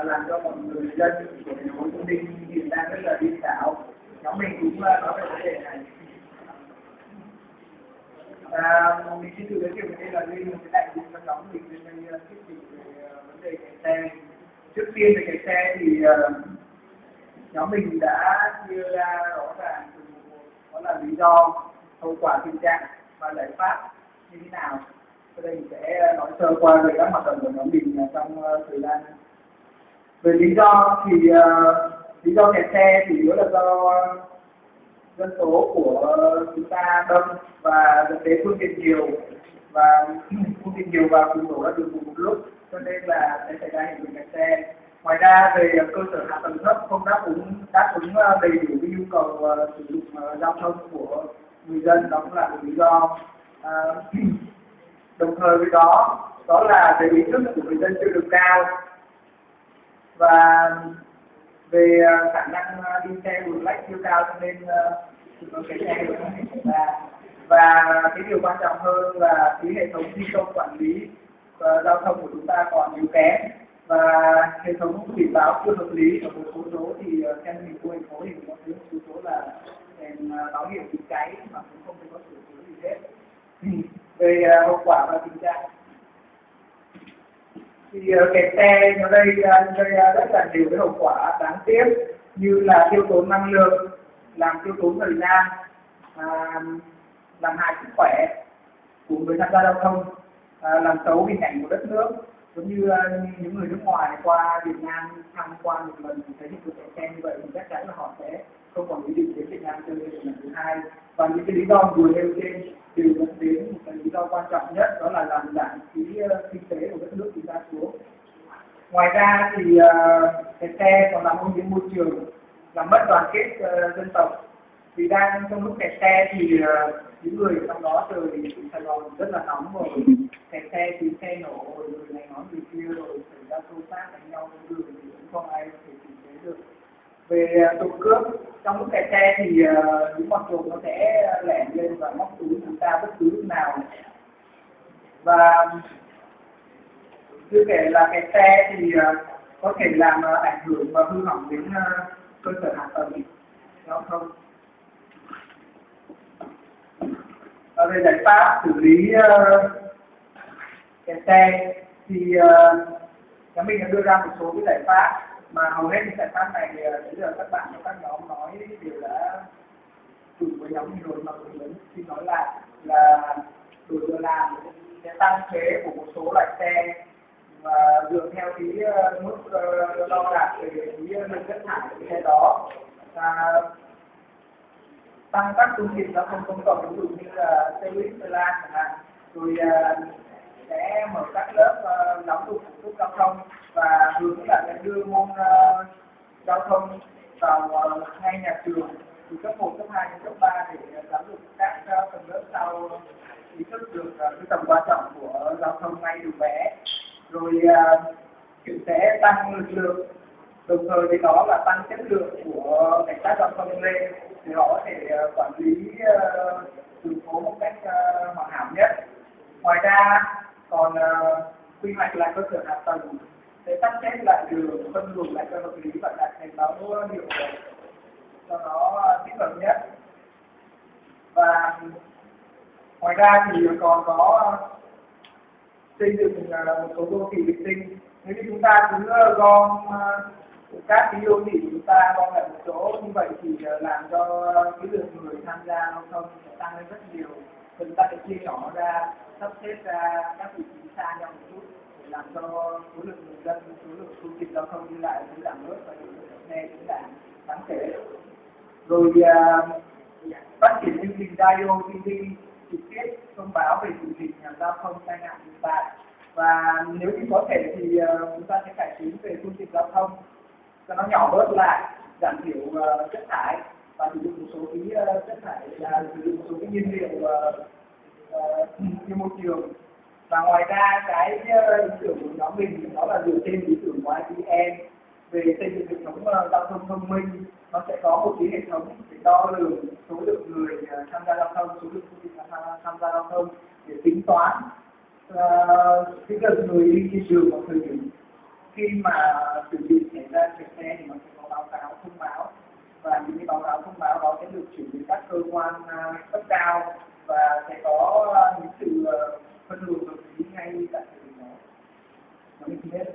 làm cho mọi người dân của thành phố Hồ Chí Minh hiện đang rất là đi đảo. Nhóm mình cũng nói về vấn đề này. Mình xin tự giới thiệu đây là Linh, một cái đại diện trong nhóm mình bên đây thuyết trình về vấn đề kẹt xe. Trước tiên về kẹt xe thì nhóm mình đã đưa ra rõ ràng đó là lý do, hậu quả, tình trạng và giải pháp như thế nào. Sau đây mình sẽ nói sơ qua về các hoạt động của nhóm mình trong thời gian. Về lý do thì lý do kẹt xe thì đó là do dân số của chúng ta đông và dẫn đến phương tiện nhiều và cùng đổ ra đường một lúc, cho nên là sẽ xảy ra hiện tượng kẹt xe. Ngoài ra về cơ sở hạ tầng thấp không đáp ứng đầy đủ cái nhu cầu sử dụng giao thông của người dân, đó cũng là một lý do. Đồng thời với đó là về ý thức của người dân chưa được cao và về khả năng đi xe luồn lách chưa cao, cho nên cái xe được xảy ra. Và cái điều quan trọng hơn là cái hệ thống thi công quản lý giao thông của chúng ta còn yếu kém và hệ thống biển báo chưa hợp lý. Ở một số thì theo mình của thành phố thì có một số là đèn báo hiệu bị cháy mà cũng không có sửa chữa gì hết. Về hậu quả và tình trạng thì kẹt xe ở đây gây rất là nhiều cái hậu quả đáng tiếc, như là tiêu tốn năng lượng, làm tiêu tốn thời gian, làm hại sức khỏe của người tham gia giao thông, làm xấu hình ảnh của đất nước. Giống như những người nước ngoài qua Việt Nam tham quan một lần thấy hiện tượng kẹt xe như vậy thì chắc chắn là họ sẽ không còn ý định đến Việt Nam chơi lần thứ hai. Và những cái lý do vừa nêu trên đều dẫn đến một cái lý do quan trọng nhất, đó là làm giảm cái kinh tế của đất nước chúng ta xuống. Ngoài ra thì kẹt xe còn làm ô nhiễm môi trường, làm mất đoàn kết dân tộc. Vì đang trong lúc kẹt xe thì những người trong đó trời Sài Gòn rất là nóng rồi, kẹt xe tiếng xe nổ rồi người này nói người kia rồi xảy ra xô xát đánh nhau trên đường thì cũng không ai có thể kiềm chế được. Về trộm cướp, trong lúc kẹt xe thì những bọn trộm nó sẽ lẻn lên và móc túi chúng ta bất cứ lúc nào. Và chưa kể là kẹt xe thì có thể làm ảnh hưởng và hư hỏng đến cơ sở hạ tầng giao thông. Về giải pháp xử lý kẹt xe thì nhóm mình đã đưa ra một số cái giải pháp mà hầu hết những giải pháp này bây giờ các bạn trong các nhóm nói đều đã cùng với nhóm mình rồi, mà mình vẫn xin nói lại là đổi giờ làm sẽ tăng thuế của một số loại xe và dựa theo cái mức đo đạc về cái lượng chất thải của xe đó, và tăng các phương tiện giao thông công cộng, ví dụ như là xe buýt, xe lan chẳng hạn, rồi sẽ mở các lớp giáo dục giao thông và hướng là sẽ đưa môn giao thông vào ngay nhà trường từ cấp 1, cấp 2 đến cấp 3 để giáo dục các tầng lớp sau ý thức được cái tầm quan trọng của giao thông ngay từ bé. Rồi sẽ tăng lực lượng, đồng thời với đó là tăng chất lượng của cảnh sát giao thông lên để họ có thể quản lý đường phố một cách hoàn hảo nhất. Ngoài ra còn quy hoạch lại cơ sở hạ tầng, sẽ sắp xếp lại đường, phân luồng lại cho hợp lý và đặt thành báo hiệu cho nó thích hợp nhất. Và ngoài ra thì còn có xây dựng một số đô thị vệ sinh. Nếu như chúng ta cứ gom các cái đô thị chúng ta gom lại một chỗ như vậy thì làm cho cái lượng người tham gia giao thông sẽ tăng lên rất nhiều. Chúng ta sẽ chia nhỏ ra, sắp xếp ra các vị trí xa nhau một chút để làm cho số lượng người dân, số lượng phương tiện giao thông đi lại cũng giảm bớt và lượng xe cũng giảm đáng kể. Rồi phát triển chương trình radio, TV trực tiếp thông báo về tình hình giao thông tai nạn hiện tại, và nếu như có thể thì chúng ta sẽ cải tiến về phương tiện giao thông cho nó nhỏ bớt lại, giảm thiểu chất thải và sử dụng một số cái chất thải là sử dụng một số cái nhiên liệu như môi trường. Và ngoài ra cái ý tưởng của nhóm mình đó là dựa trên ý tưởng của IBM về xây dựng hệ thống giao thông thông minh. Nó sẽ có một cái hệ thống để đo lường số lượng người tham gia giao thông, số lượng phương tiện tham gia giao thông để tính toán cái lượng người đi trên đường vào thời điểm khi mà sự việc xảy ra kẹt xe thì nó sẽ có báo cáo thông báo, và những cái báo cáo thông báo đó sẽ được chuyển đến các cơ quan cấp cao và sẽ có những sự phân luồng hợp lý ngay tại thời điểm đó. Đó là thứ nhất.